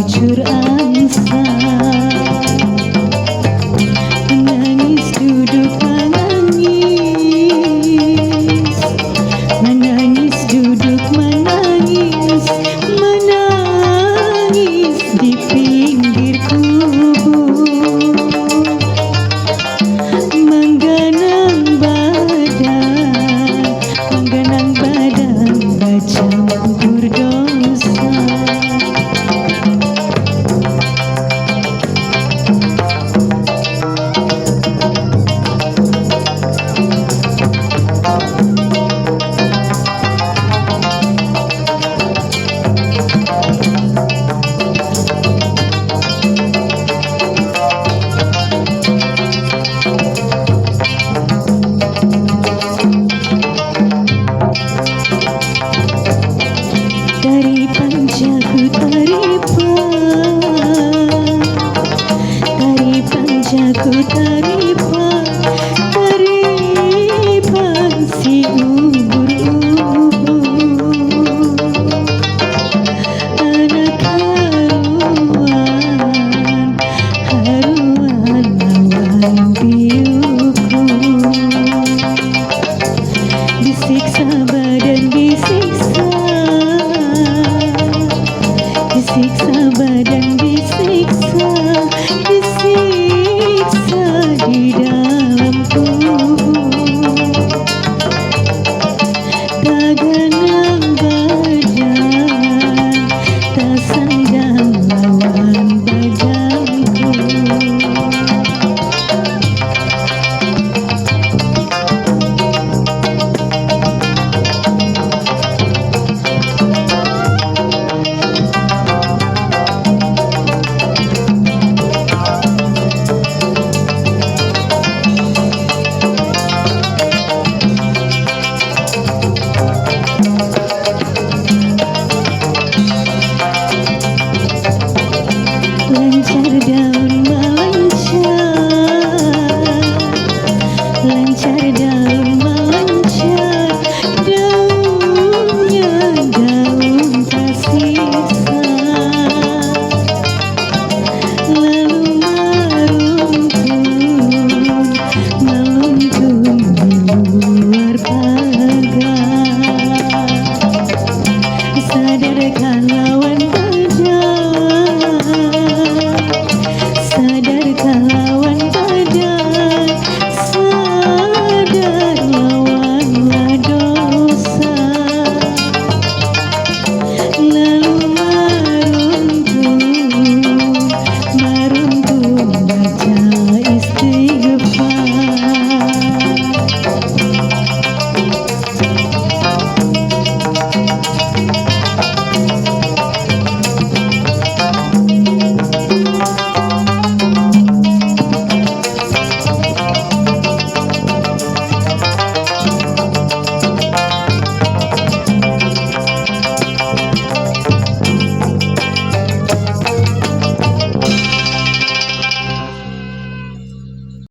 bujur angsa. Menangis duduk menangis, menangis duduk menangis, menangis di pinggir kubur. Menggenang badan bercampur dosa. Dari panjaku taripan si ubur-ubur. Anak haruan lawan biuku. Disiksa badan disiksa, disiksa badan disiksa, disiksa di dalam tubuh. Tak genang badan, tak sandang lawan badanku. Lancar daun melancar, lancar daun melancar, daunnya daun tak sisa. Lalu merumpun di luar pagar. Sadarkanlah